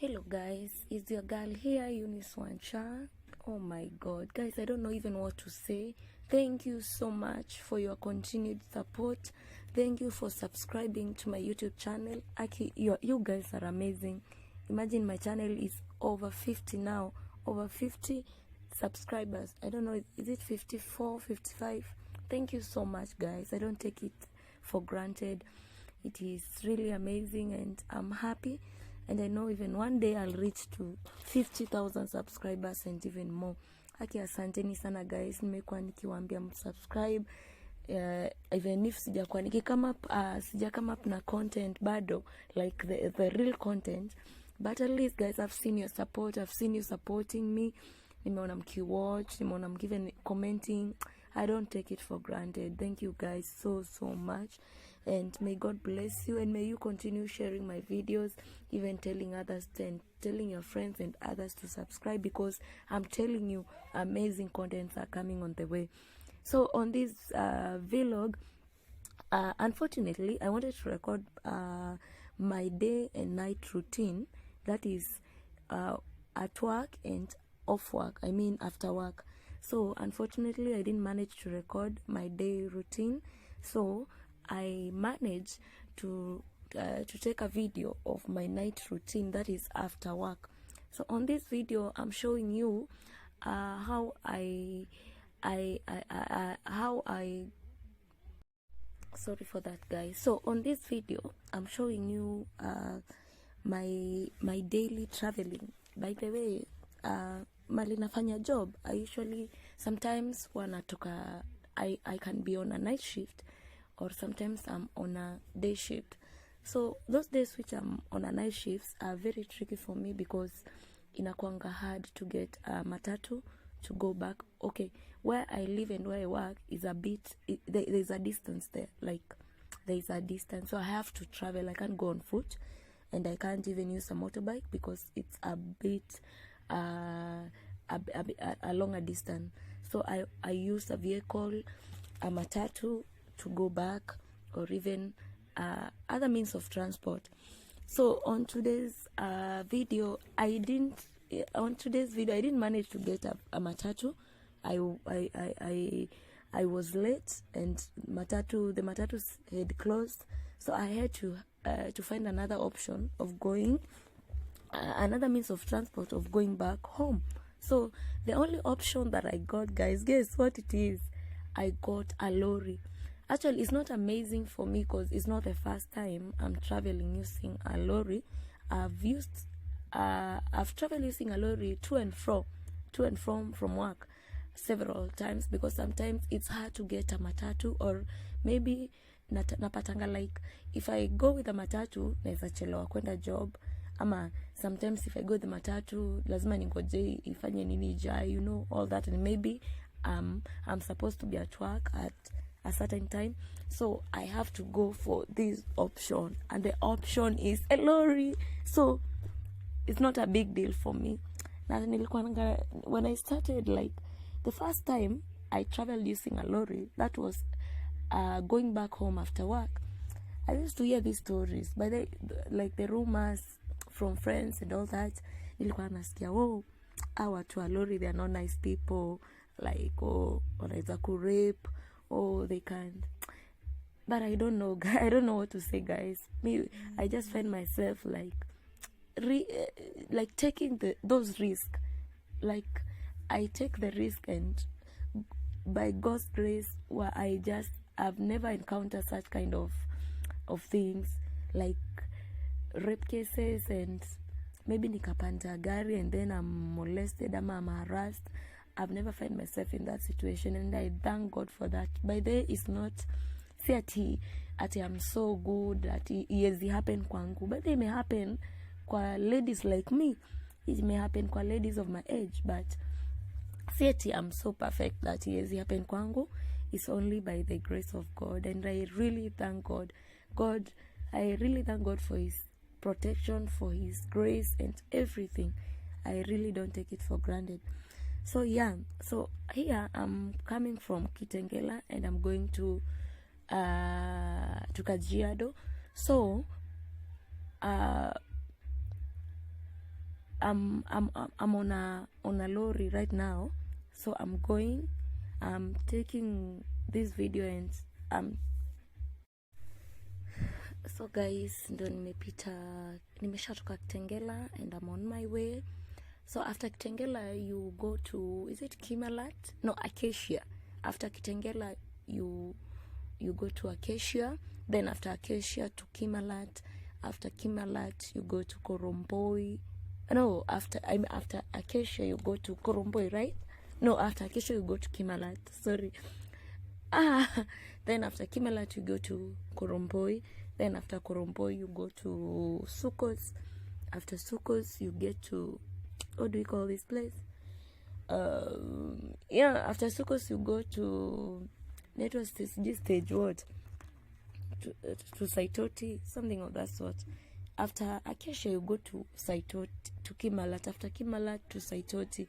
Hello guys, it's your girl here, wanjah. Oh my god, guys, I don't know even what to say. Thank you so much for your continued support. Thank you for subscribing to my YouTube channel. Aki, you guys are amazing. Imagine my channel is over 50 now, over 50 subscribers. I don't know, is it 54, 55? Thank you so much, guys. I don't take it for granted. It is really amazing and I'm happy. And I know even one day I'll reach to 50,000 subscribers and even more. Haki, asanteni sana guys. Nimekuwa nikiwaambia msubscribe. Even if sija come up na content bado, like the real content. But at least guys, I've seen your support. I've seen you supporting me. Nimeona mkiwatch, nimeona mgiven commenting. I don't take it for granted. Thank you guys so much. And may God bless you, and may you continue sharing my videos, even telling others and telling your friends and others to subscribe, because I'm telling you, amazing contents are coming on the way. So on this vlog, unfortunately, I wanted to record my day and night routine, that is at work and off work, I mean after work. So unfortunately, I didn't manage to record my day routine, so I managed to take a video of my night routine, that is after work. So on this video, I'm showing you how I sorry for that guys. So on this video, I'm showing you my daily traveling. By the way, mali nafanya job, I usually sometimes wanatoka, I can be on a night shift, or sometimes I'm on a day shift. So those days which I'm on a night shifts are very tricky for me, because inakuanga hard to get a matatu to go back. Okay, where I live and where I work is a bit, there's a distance there, like there's a distance, so I have to travel. I can't go on foot, and I can't even use a motorbike because it's a bit a longer distance. So I use a vehicle, a matatu, to go back, or even other means of transport. So on today's video, I didn't manage to get a matatu. I was late, and the matatu had closed, so I had to find another option of going, another means of transport of going back home. So the only option that I got, guys, guess what it is? I got a lorry. Actually, it's not amazing for me because it's not the first time I'm traveling using a lorry. I've traveled using a lorry to and from work several times, because sometimes it's hard to get a matatu, or maybe napatanga, like if I go with a matatu naeza chelewa kwenda job, ama sometimes if I go with the matatu lazima ningoje ifanye nini ijai, you know, all that, and maybe I'm supposed to be at work at a certain time, so I have to go for this option, and the option is a lorry. So it's not a big deal for me. Now when I started, like the first time I traveled using a lorry, that was going back home after work. I used to hear these stories, but like the rumors from friends and all that. Nilikuwa nasikia, oh, watu wa lorry, they are not nice people, like, oh, wanaweza kurape, oh, they can't. But I don't know, I don't know what to say, guys. Me, I just find myself like taking those risks. Like I take the risk, and by God's grace, I've never encountered such kind of things, like rape cases, and maybe nikapanda gari and then I'm molested, I'm harassed. I've never found myself in that situation, and I thank God for that. By the way, it's not say ati I'm so good that it happen kwangu, but it may happen kwa ladies like me, it may happen kwa ladies of my age, but say I'm so perfect that it happen kwangu. It's only by the grace of God, and I really thank God. I really thank God for His protection, for His grace and everything. I really don't take it for granted. So yeah, so here I'm coming from Kitengela, and I'm going to Kajiado. So I'm on a lorry right now, so I'm taking this video and so guys, ndo nimeshatoka Kitengela and I'm on my way. So after Kitengela you go to, is it Kimalat? No, Acacia. After Kitengela you go to Acacia, then after Acacia to Kimalat. After Kimalat you go to Koromboi. No, after Acacia you go to Koromboi, right? No, after Acacia you go to Kimalat. Sorry. Then after Kimalat you go to Koromboi. Then after Koromboi you go to Sukos. After Sukos you get to, what do we call this place? Yeah, after Sukos you go to, it was this stage what? To Saitoti, something of that sort. After Acacia you go to Saitoti, to Kimalat. After Kimalat to Saitoti.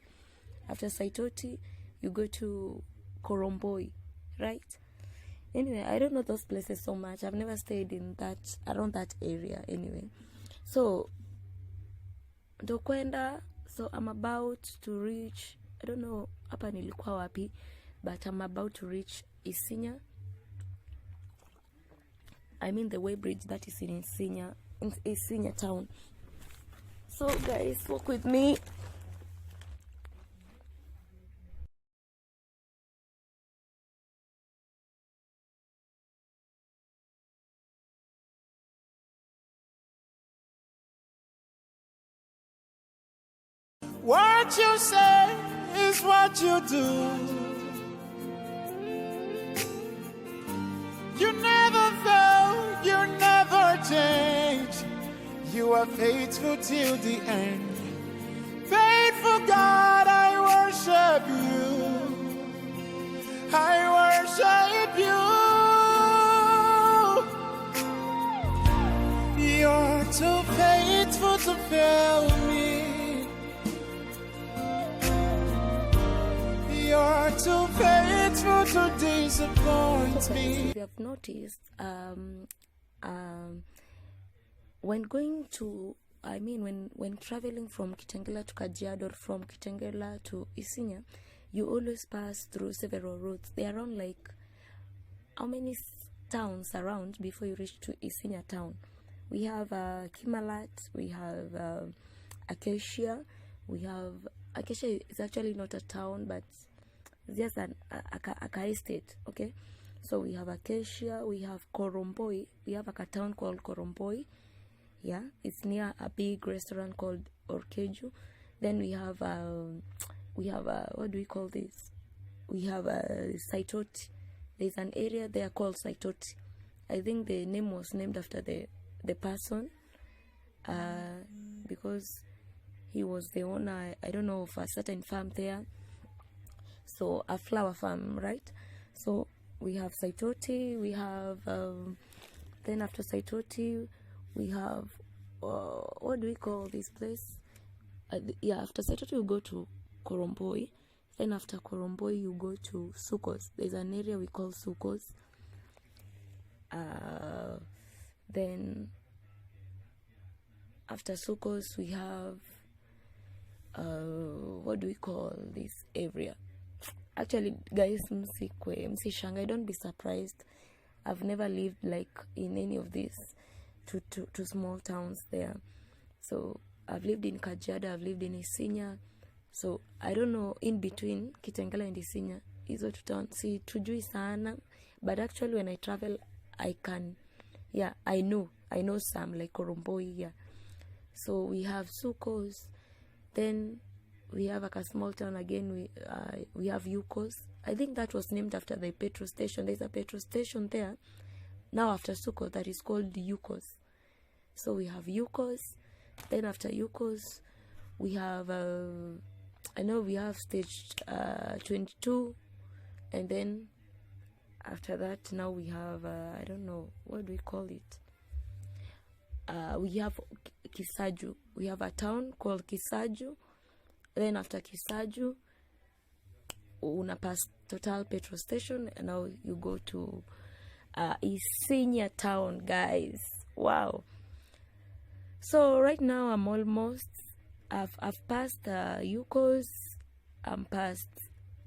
After Saitoti you go to Koromboi, right? Anyway, I don't know those places so much. I've never stayed in that, around that area anyway. So ndo kwenda, so I'm about to reach, I don't know hapa nilikuwa wapi, but I'm about to reach Isinya. I mean the way bridge that is in Isinya town. So guys, walk with me. What you say is what you do. You never fail, you never change. You are faithful till the end. Faithful God, I worship you. I worship you. You're too faithful to fail me. You're too faithful to disappoint me. If you have noticed, when going to, I mean, when traveling from Kitengela to Kajiado or from Kitengela to Isinya, you always pass through several roads. There are around like, how many towns around before you reach to Isinya town? We have Kimalat, we have Acacia, we have, Acacia is actually not a town, but just a estate, okay? So we have Acacia, we have Koromboi, we have a town called Koromboi, yeah, it's near a big restaurant called Orkeju. Then we have what do we call this? We have Saitoti. There's an area there called Saitoti. I think the name was named after the person, because he was the owner, I don't know, of a certain farm there. So a flower farm, right? So we have Saitoti, we have then after Saitoti we have what do we call this place? Yeah, after Saitoti you go to Koromboi. Then after Koromboi you go to Sukos. There's an area we call Sukos. Then after Sukos we have what do we call this area? Actually guys, msishanga, don't be surprised. I've never lived like in any of these two small towns there. So I've lived in Kajiado, I've lived in Isinya. So I don't know in between Kitengela and Isinya, hizo two towns si tujui sana, but actually when I travel I can, yeah, I know some, like Koromboi, yeah. So we have Sukos, then we have like a small town again, we have Yukos. I think that was named after the petrol station. There's a petrol station there now after Sukos that is called Yukos. So we have Yukos. Then after Yukos we have I know we have stage 22, and then after that now we have I don't know, what do we call it? We have Kisaju. We have a town called Kisaju. Then after Kisaju una pass Total petrol station, and now you go to Isinya town, guys. Wow. So right now I'm almost I've passed Yukos, I'm past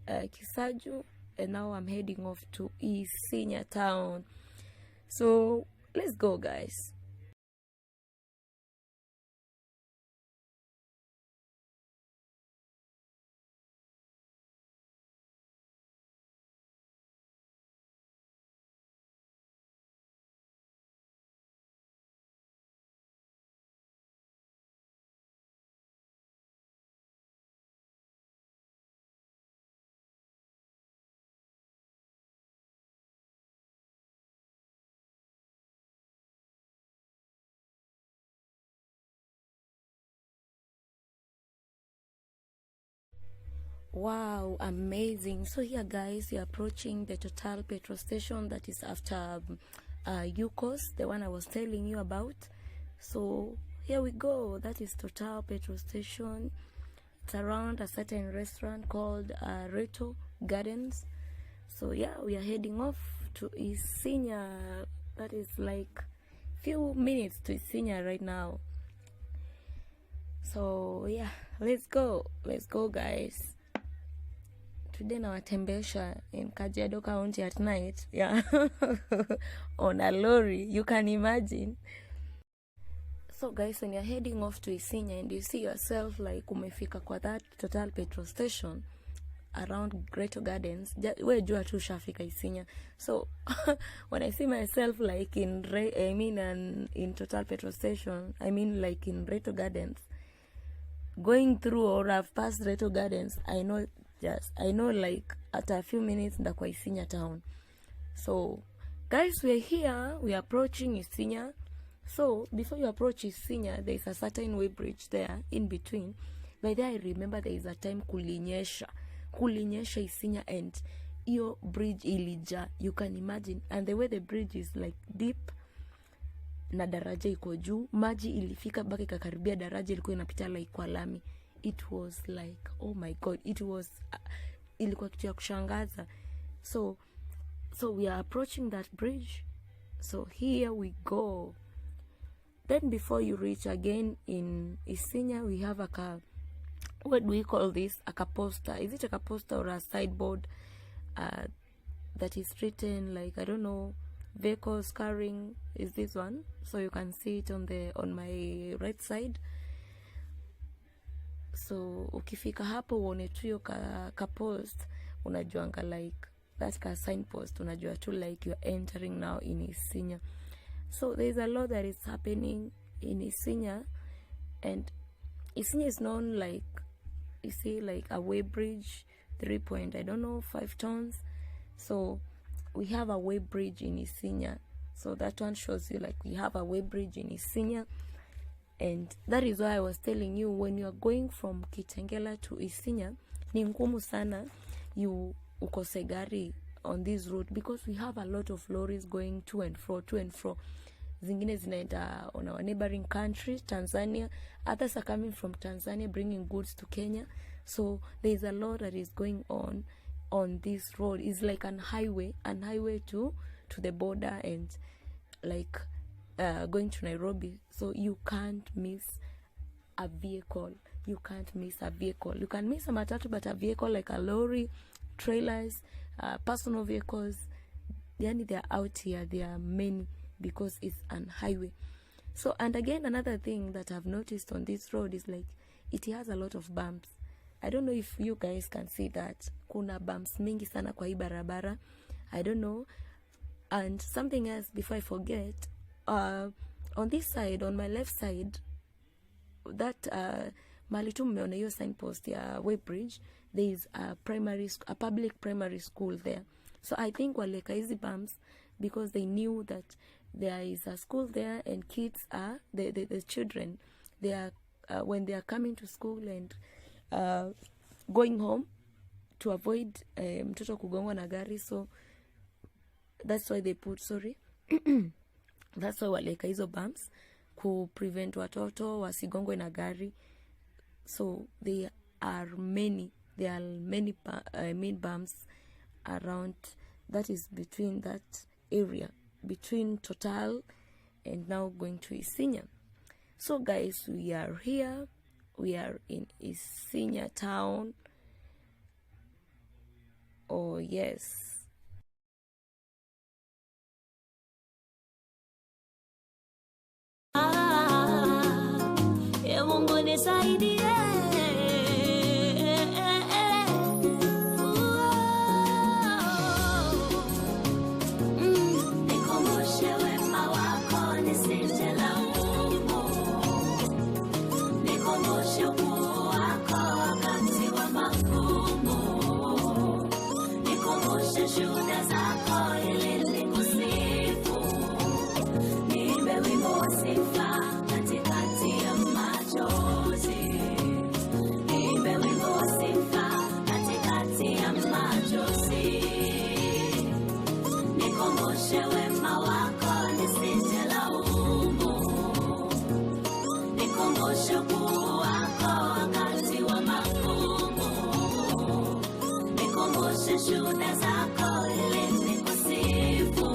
Kisaju, and now I'm heading off to Isinya town. So let's go, guys. Wow, amazing. So here, guys, we're approaching the Total petrol station that is after Yukos, the one I was telling you about. So here we go. That is Total petrol station. It's around a certain restaurant called Reto Gardens. So yeah, we are heading off to Isinya. That is like few minutes to Isinya right now. So yeah, let's go, guys. Today nawatembesha in Kajiado County at night, yeah. On a lorry, you can imagine. So guys, when you're heading off to Isinya and you see yourself like umefika kwa that Total petrol station around Greater Gardens, we jua tu shafika Isinya. So when I see myself like in Total petrol station, I mean like in Greater Gardens, going through, or I've passed Reto Gardens, I know like after a few minutes ndakwa Isinya town. So guys, we're here, we're approaching Isinya. So before you approach Isinya, there's a certain way bridge there in between. By there I remember there is a time kulinyesha Isinya, and iyo bridge ilija, you can imagine. And the way the bridge is like deep na daraja iko juu, maji ilifika baki kakaribia daraja, ilikuwa inapita like kwa lami. It was like, oh my god, ilikuwa kitu ya kushangaza. So we are approaching that bridge. So here we go. Then before you reach again in Isinya, we have what do we call this? A poster. Is it a poster or a sideboard that is written like, I don't know, vehicles carrying is this one. So you can see it on my right side. So ukifika hapo uone tu hiyo ka post, unajuanga like that ka signpost, unajua tu like you're entering now in Isinya. So there's a lot that is happening in Isinya, and Isinya is known like, you see, like a way bridge, 5 tons. So we have a way bridge in Isinya. So that one shows you like we have a way bridge in Isinya. And that is why I was telling you, when you are going from Kitengela to Isinya, ni ngumu sana you ukose gari on this route, because we have a lot of lorries going to and fro. Zingine zinaenda on our neighboring country, Tanzania. Others are coming from Tanzania bringing goods to Kenya. So there is a lot that is going on this road. It's like an highway to the border, and like going to Nairobi. So you can't miss a vehicle. You can miss a matatu, but a vehicle like a lorry, trailers, personal vehicles, yani they are out here. There are many, because it's an highway. So, and again, another thing that I've noticed on this road is like it has a lot of bumps. I don't know if you guys can see that. Kuna bumps mingi sana kwa hii barabara. I don't know. And something else before I forget, on this side, on my left side, that mali tu mmeona hiyo signpost ya way bridge, there is a public primary school there. So I think waleka hizi bumps because they knew that there is a school there, and kids are the children, they are when they are coming to school and going home, to avoid mtoto kugongwa na gari. So that's why they put that's why waleka hizo bumps ku prevent watoto wasigongwe na gari. So there are many bumps around, that is between that area, between Total and now going to Isinya. So guys, we are here, we are in Isinya town. Oh yes. Mungu nisaidie. Nikumbushe wema wako nisije laumu. Nikumbushe ukuu wako wakati wa magumu. Nikumbushe shuhuda zako ili nikusifu. Niimbe wimbo wa sifa katikati ya machozi. Niimbe wimbo wa sifa katikati ya machozi. Nikumbushe wema wako nisije laumu. Nikumbushe ukuu wako wakati wa magumu. Nikumbushe shuhuda zako ili nikusifu.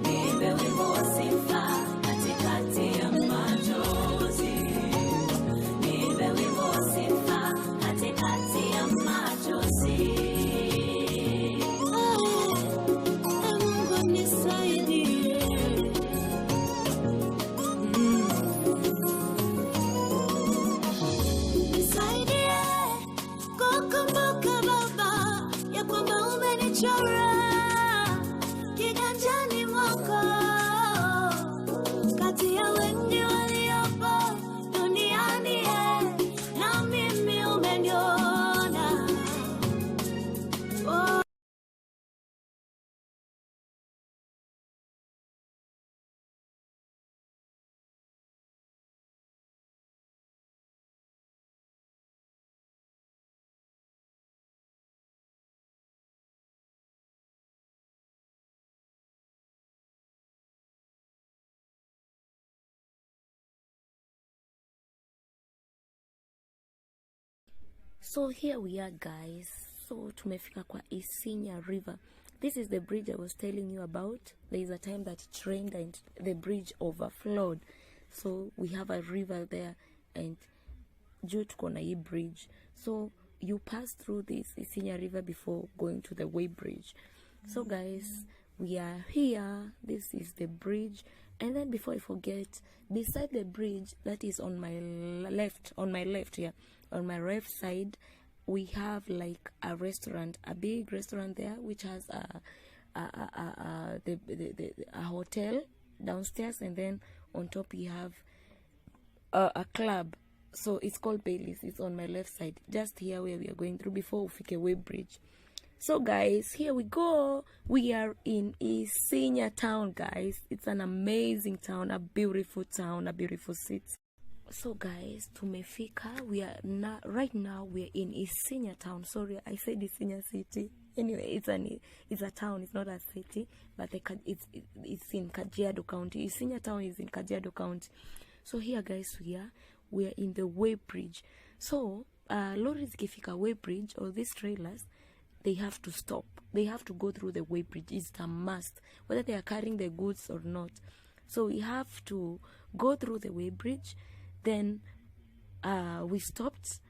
Niimbe wimbo wa sifa katikati ya machozi. Niimbe wimbo wa sifa katikati ya machozi. Mungu nisaidie. Nisaidie kukumbuka Baba ya kwamba umenichora kiganjani mwako kati ya wengi waliopo duniani, na mimi umeniona. Oh. So here we are guys. So tumefika kwa Isinya River. This is the bridge I was telling you about. There is a time that it rained and the bridge overflowed. So we have a river there and juu tuko na hii bridge. So you pass through this Isinya River before going to the way bridge. So guys, we are here. This is the bridge. And then before I forget, beside the bridge that is on my left, on my right side, we have like a restaurant, a big restaurant there, which has a hotel downstairs, and then on top we have a club. So it's called Bailey's. It's on my left side, just here where we are going through before Ufike Way Bridge. So guys, here we go. We are in Isinya town, guys. It's an amazing town, a beautiful city. So guys, tumefika. We are right now we're in Isinya town. Sorry, I said Isinya city. Anyway, it's a town. It's not a city, but it's in Kajiado County. Isinya town is in Kajiado County. So here, guys, we are in the Way Bridge. So lorries zikifika Way Bridge, or these trailers, they have to stop. They have to go through the Way Bridge. It's a must, whether they are carrying the goods or not. So we have to go through the Way Bridge. Then we stopped.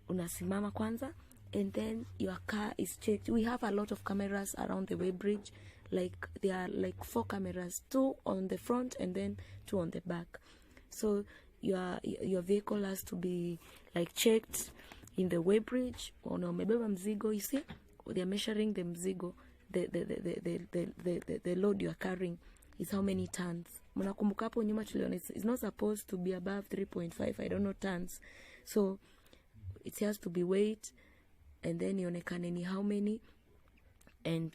Unasimama kwanza, and then your car is checked. We have a lot of cameras around the Way Bridge. Like there are like 4 cameras, 2 on the front and then 2 on the back. So your vehicle has to be like checked in the Way Bridge. Umebeba mzigo, you see, they are measuring the mzigo, the load you are carrying is how many tons. Mnakumbuka hapo nyuma tuliona it's not supposed to be above 3.5, I don't know, tons. So it has to be weighed, and then ionekane ni how many, and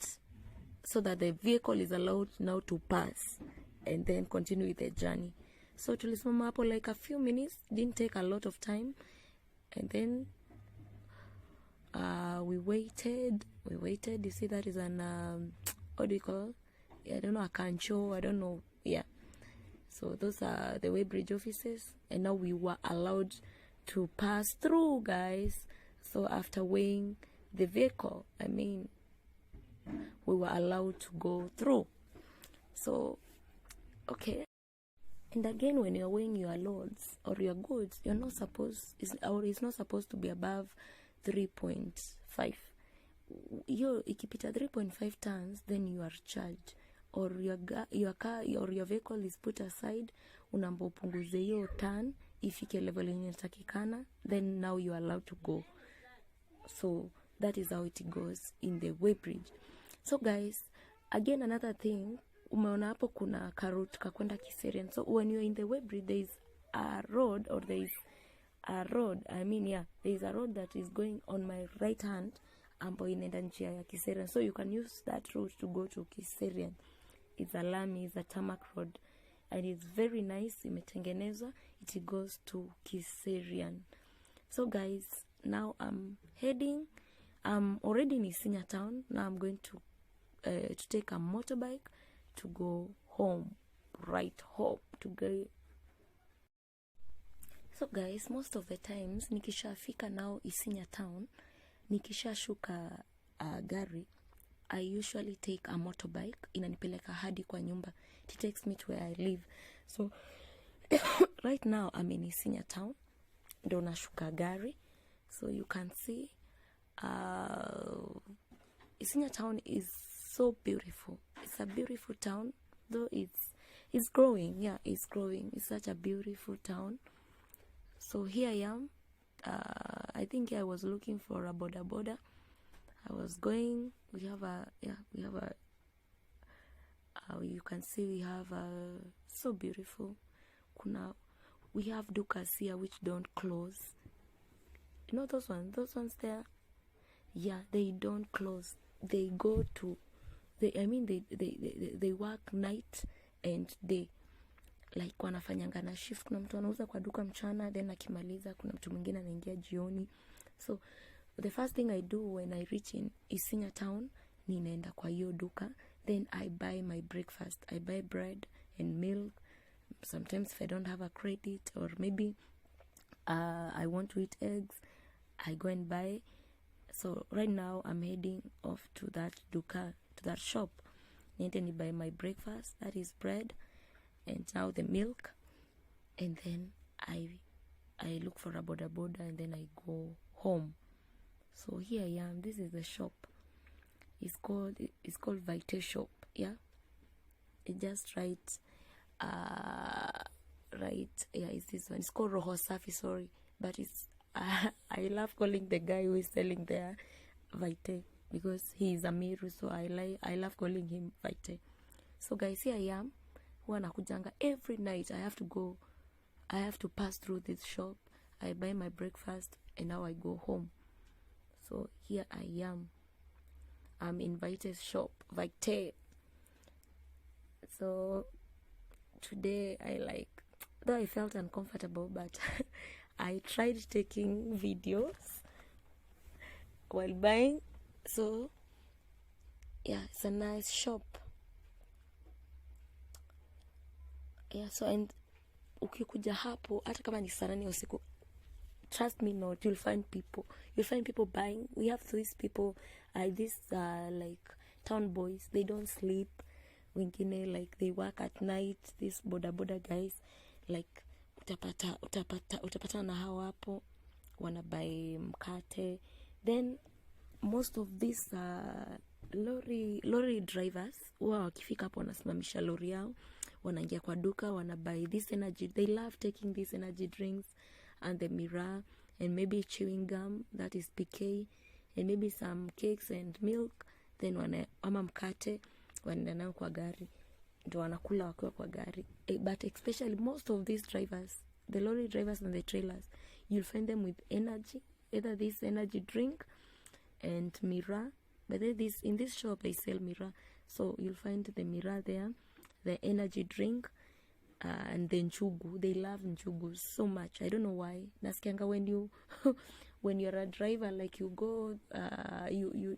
so that the vehicle is allowed now to pass and then continue with the journey. So tulisimama hapo like a few minutes, didn't take a lot of time, and then we waited. You see, that is an what do you call, I don't know, a cancho, I don't know, yeah. So those are the Way Bridge offices, and now we were allowed to pass through, guys. So after weighing the vehicle, I mean, we were allowed to go through. So okay, And again, when you're weighing your loads or your goods, you're not supposed, it's not supposed to be above 3.5. Ikipita 3.5 tons, then you are charged, or your car or your vehicle is put aside, unaomba upunguze hiyo ton ifike level inatakikana, then now you are allowed to go. So that is how it goes in the weighbridge. So guys, again, another thing, umeona hapo kuna karut kakwenda Kiserian. So when you're in the weighbridge, there is a road, or there is a road, there is a road that is going on my right hand, ambayo inaenda njia ya Kiserian. So you can use that route to go to Kiserian. It's a lami, it's a tarmac road, and it's very nice, imetengenezwa, it goes to Kiserian. So guys, now I'm already in Isinya town. Now I'm going to take a motorbike to go home, right home to go. So guys, most of the times nikishafika now Isinya town, nikishashuka gari, I usually take a motorbike, inanipeleka hadi kwa nyumba. It takes me to where I live. So right now I'm in Isinya town, ndo nashuka gari. So you can see Isinya town is so beautiful. It's a beautiful town, though it's growing. Yeah, it's growing. It's such a beautiful town. So here I am. I think I was looking for a boda. I was going. You can see we have so beautiful. We have dukas here which don't close. You know those ones there? Yeah, they don't close. They go to, they work night and day. Like wanafanyanga na shift. Kuna mtu anauza kwa duka mchana, then akimaliza kuna mtu mwingine anaingia jioni. So the first thing I do when I reach in Isinya town, ninaenda kwa hiyo duka, then I buy my breakfast. I buy bread and milk. Sometimes if I don't have a credit, or maybe I want to eat eggs, I go and buy. So right now I'm heading off to that duka, to that shop. And then I buy my breakfast, that is bread, and now the milk, and then I look for a boda, and then I go home. So here I am. This is the shop. It's called Vite Shop. Yeah, it just right. Yeah, it's this one. It's called Roho Safi. Sorry, but it's I love calling the guy who is selling there Vite, because he is a Meru, so I love calling him Vite. So guys, here I am. Wanakujanga every night. I have to pass through this shop. I buy my breakfast, and now I go home. So here I am. I'm in Vite's shop, Vite. So today though I felt uncomfortable, but I tried taking videos while buying. So yeah, it's a nice shop. Yeah, so and ukikuja hapo, hata kama ni sarani usiku, trust me not, you'll find people buying. We have these people, these like town boys, they don't sleep. Wengine like they work at night. These boda guys, like utapata na hawa hapo wanabuy mkate. Then most of these lorry drivers wao wakifika hapo wanasimamisha lori yao, wanaingia kwa duka, wanabuy this energy. They love taking these energy drinks and the mirror and maybe chewing gum, that is PK, and maybe some cakes and milk. Then ama mkate wanaenda nao kwa gari, ndio wanakula wakiwa kwa gari. But especially most of these drivers, the lorry drivers and the trailers, you'll find them with energy, either this energy drink and mirror. But in this shop they sell mirror, so you'll find the mirror there, the energy drink, and the njugu. They love njugu so much. I don't know why. Nasikianga when you're a driver, like you go, you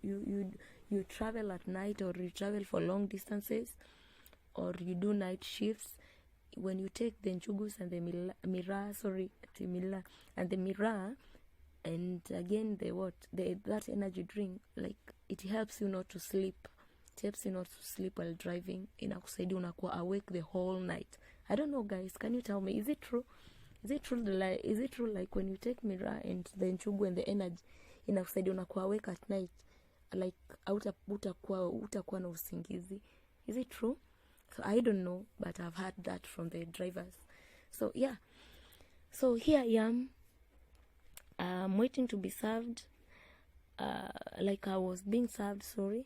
travel at night, or you travel for long distances, or you do night shifts. When you take the njugus and the mirror, and again that energy drink, like it helps you not to sleep. It helps you not to sleep while driving. Inakusaidia unakuwa awake the whole night. I don't know, guys, can you tell me, is it true? Is it true like when you take Mira and the nchugu and the energy inakusaidia unakuwa awake at night, like utakuwa na usingizi? Is it true? So I don't know, but I've heard that from the drivers. So yeah, so here I am, I'm waiting to be served, like I was being served, sorry.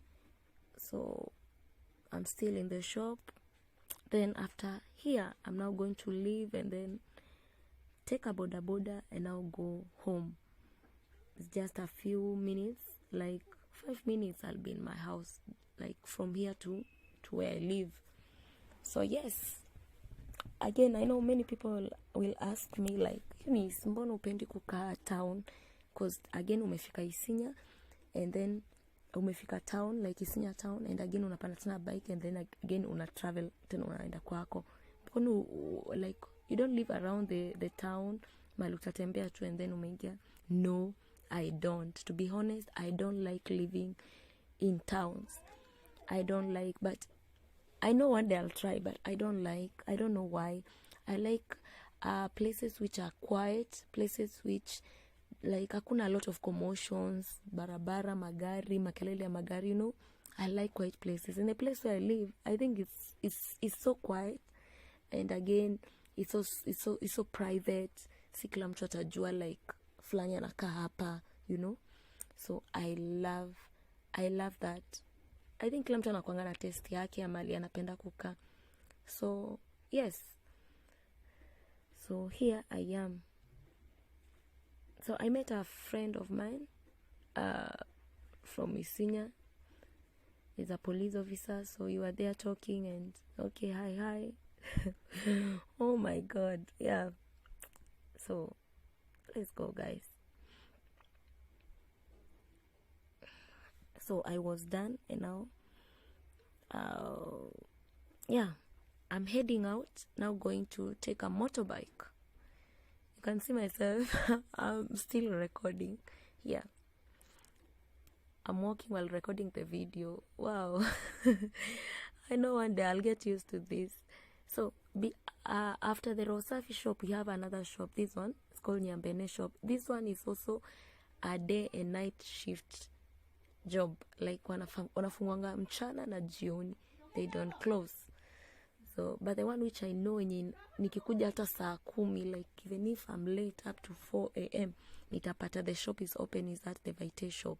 So I'm still in the shop. Then after here, I'm now going to leave and then take a boda and now go home. It's just a few minutes, like 5 minutes I'll be in my house, like from here to where I live. So yes, again, I know many people will ask me like, Eunice, mbona upendi kukaa town? Because again, umefika Isinya and then umefika town, like Isinya town, and again unapanda tena bike and then again una travel tena unaenda kwako. Like you don't live around the town, mali utatembea tu and then umeingia. No, I don't. To be honest, I don't like living in towns. I don't like, but I know one day I'll try, but I don't know why. I like places which are quiet, places which like hakuna a lot of commotions, barabara, magari, makelele ya magari, you know. I like quiet places. In the place where I live, I think it's so quiet, and again, it's so private. Si kila mtu atajua like fulani anakaa hapa, you know. So I love that. I think kila mtu anakuanga na taste yake ya mali anapenda kukaa. So yes, so here I am. So I met a friend of mine from Isinya. He's a police officer, so you were there talking and okay, hi. Oh my god, yeah. So let's go, guys. So I was done and now yeah, I'm heading out now, going to take a motorbike. You can see myself. I'm still recording. Yeah, I'm walking while recording the video. Wow. I know one day I'll get used to this. So after the Rosafi shop, we have another shop. This one is called Nyambene shop. This one is also a day and night shift job, like wanafungwanga mchana na jioni, they don't close. So but the one which I know, nikikuja hata saa 10, like even if I'm late up to 4 a.m. nitapata the shop is open, is that the Vite shop,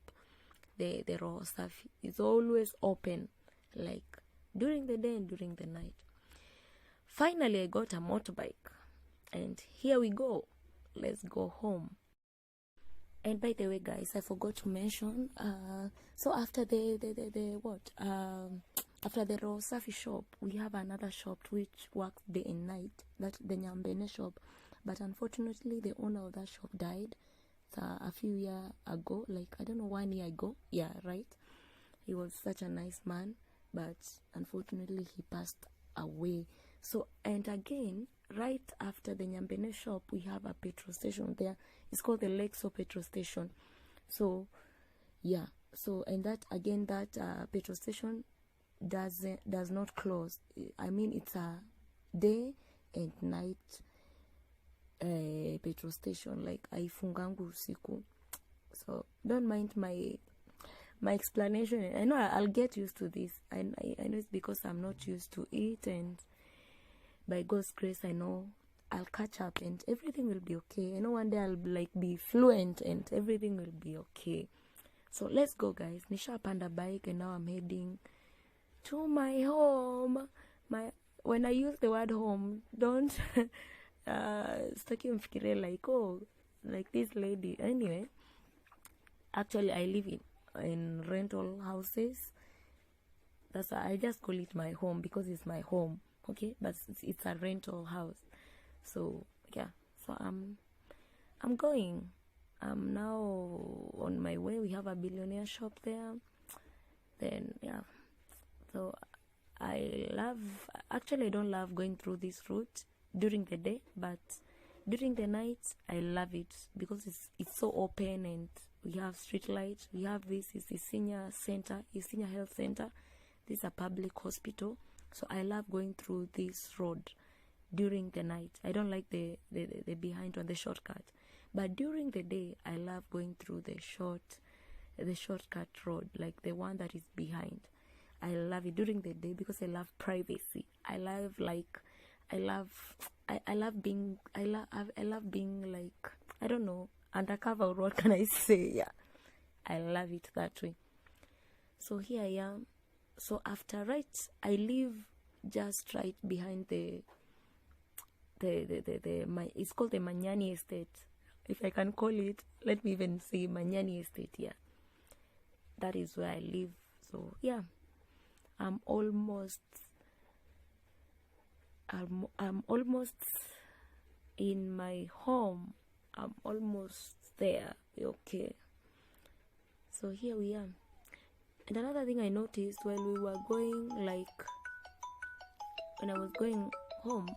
the raw stuff is always open, like during the day and during the night. Finally I got a motorbike and here we go, let's go home. And by the way, guys, I forgot to mention, so after after the Rosafi shop, we have another shop which works day and night, that's the Nyambene shop. But unfortunately, the owner of that shop died a few years ago, like, I don't know, 1 year ago. Yeah, right? He was such a nice man, but unfortunately, he passed away. So, and again, right after the Nyambene shop, we have a petrol station there. It's called the Lexo petrol station. So yeah, so and that again, that petrol station does not close. I mean, it's a day and night petrol station, like haifungangu usiku. So don't mind my explanation. I know I'll get used to this. I know it's because I'm not used to it, and by God's grace, I know I'll catch up and everything will be okay. I know one day I'll be fluent and everything will be okay. So let's go, guys. Nisha panda bike and now I'm heading to my home. When I use the word home, don't staki mfikire like, oh, like this lady. Anyway, actually I live in rental houses. That's why I just call it my home, because it's my home. Okay, but it's a rental house. So yeah, so I'm going. I'm now on my way. We have a billionaire shop there. Then yeah, so I don't love going through this route during the day, but during the night I love it because it's so open and we have street lights. We have this is the senior health center. This is a public hospital. So I love going through this road during the night. I don't like the behind one, the shortcut. But during the day, I love going through the shortcut road, like the one that is behind. I love it during the day because I love privacy. I love being like, I don't know, undercover, or what can I say? Yeah, I love it that way. So here I am. So after I live just right behind it's called the Manyani Estate, if I can call it. Let me even say Manyani Estate. Yeah, that is where I live. So yeah, I'm almost in my home. I'm almost there. Okay, so here we are. And another thing I noticed while we were going, like when I was going home,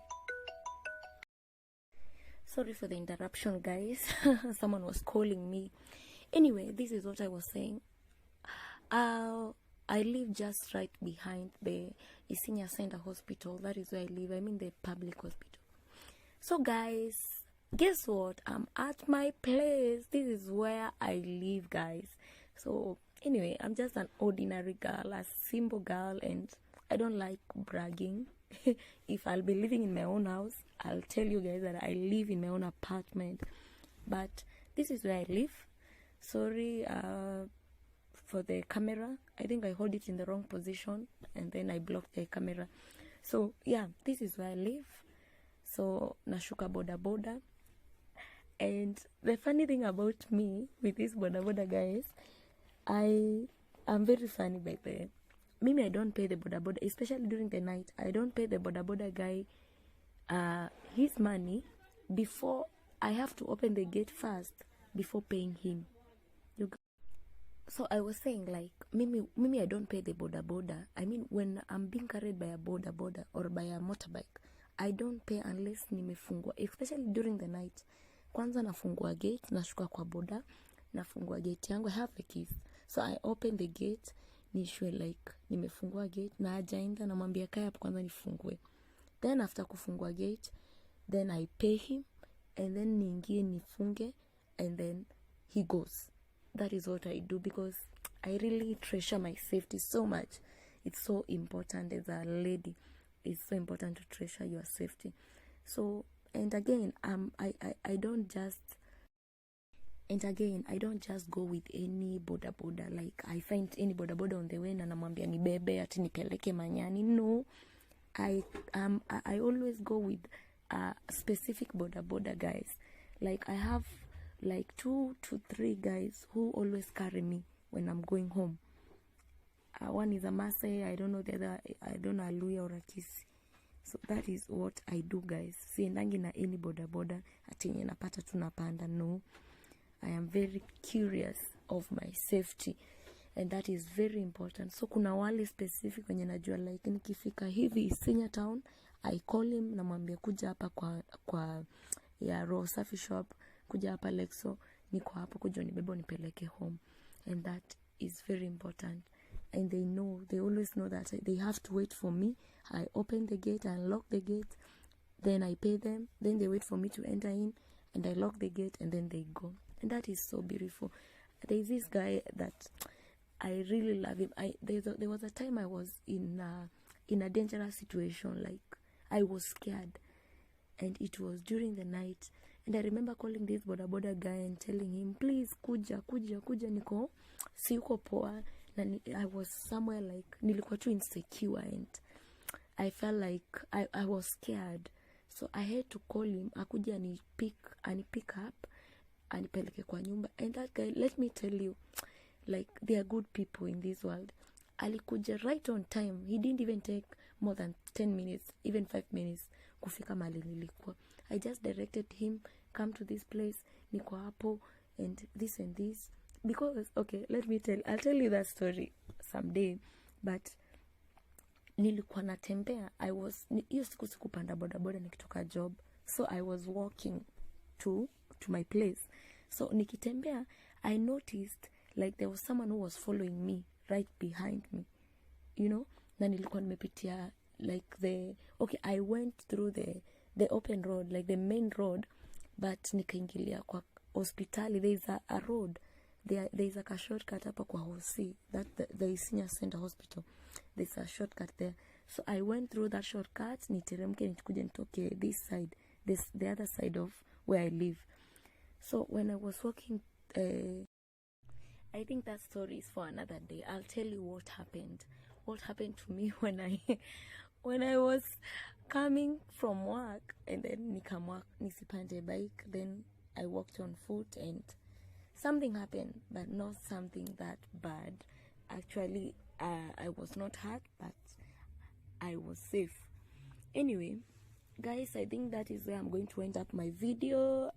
sorry for the interruption, guys. Someone was calling me. Anyway, this is what I was saying. I live just right behind the Isinya Center Hospital. That is where I live. I mean the public hospital. So guys, guess what? I'm at my place. This is where I live, guys. So anyway, I'm just an ordinary girl, a simple girl, and I don't like bragging. If I'll be living in my own house, I'll tell you guys that I live in my own apartment. But this is where I live. Sorry for the camera. I think I hold it in the wrong position and then I blocked the camera. So yeah, this is where I live. So nashuka boda boda. And the funny thing about me with this boda boda, guys, I am very funny by the way. Mimi, I don't pay the boda boda, especially during the night. I don't pay the boda boda guy his money before. I have to open the gate first before paying him. So I was saying, like, Mimi, I don't pay the boda boda. I mean, when I'm being carried by a boda boda or by a motorbike, I don't pay unless nimefungwa, especially during the night. Kwanza nafungua gate, nashuka kwa boda, nafungua gate yangu. I have the keys, so I open the gate, nishwe like nimefungua gate, na ajaenda namwambia kaya hapo kwanza nifungue. Then after kufungua gate, then I pay him, and then niingie nifunge, and then he goes. That is what I do because I really treasure my safety so much. It's so important as a lady. It's so important to treasure your safety. So, and again, I don't just go with any boda boda. Like, I find any boda boda on the way na namwambia nibebe ati nipeleke Manyani. No, I always go with specific boda boda guys. Like, I have like 2 to 3 guys who always carry me when I'm going home. One is a Maasai, I don't know the other, I don't know, a Luya or a Kisi. So that is what I do, guys. Siendangi na any boda boda ati nye napata tunapanda. No, I am very curious of my safety, and that is very important. So kuna wale specific wenye najua, like nikifika hivi Isinya town, I call him na mwambia kuja hapa kwa ya Raw Safi shop, kuja hapa Lexo, niko hapo, kuja nibebe nipeleke home. And that is very important. And they always know that they have to wait for me. I open the gate, I unlock the gate, then I pay them, then they wait for me to enter in, and I lock the gate, and then they go. And that is so beautiful. There's this guy that I really love him. There was a time I was in a dangerous situation, like I was scared, and it was during the night. And I remember calling this boda boda guy and telling him, please kuja niko siyuko poa. I was somewhere like nilikuwa too insecure, and I felt like I was scared. So I had to call him akuja pick up anipeleke kwa nyumba. And that guy, let me tell you, like, there are good people in this world. Alikuja right on time. He didn't even take more than 10 minutes, even 5 minutes kufika mahali nilikuwa. I just directed him, come to this place, niko hapo, and this. Because, okay, I'll tell you that story someday. But nilikuwa natembea, hiyo siku sikupanda bodaboda nikitoka job. So I was walking to my place. So nikitembea, I noticed like there was someone who was following me right behind me, you know. Na nilikuwa nimepitia like I went through the open road, like the main road, but nikaingilia kwa hospitali. There is a road there is like a shortcut hapa kwa hosi, that the senior center hospital. There's a shortcut there, so I went through that shortcut niteremke nikuje nitoke this side, the other side of where I live. So when I was walking, I think that story is for another day. I'll tell you what happened to me when I was coming from work, and then nisipande bike, then I walked on foot and something happened, but not something that bad. Actually, I was not hurt, but I was safe. Anyway, guys, I think that is where I'm going to end up my video.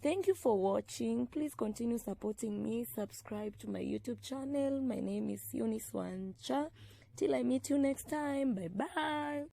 Thank you for watching. Please continue supporting me. Subscribe to my YouTube channel. My name is Wanjah. Till I meet you next time. Bye bye.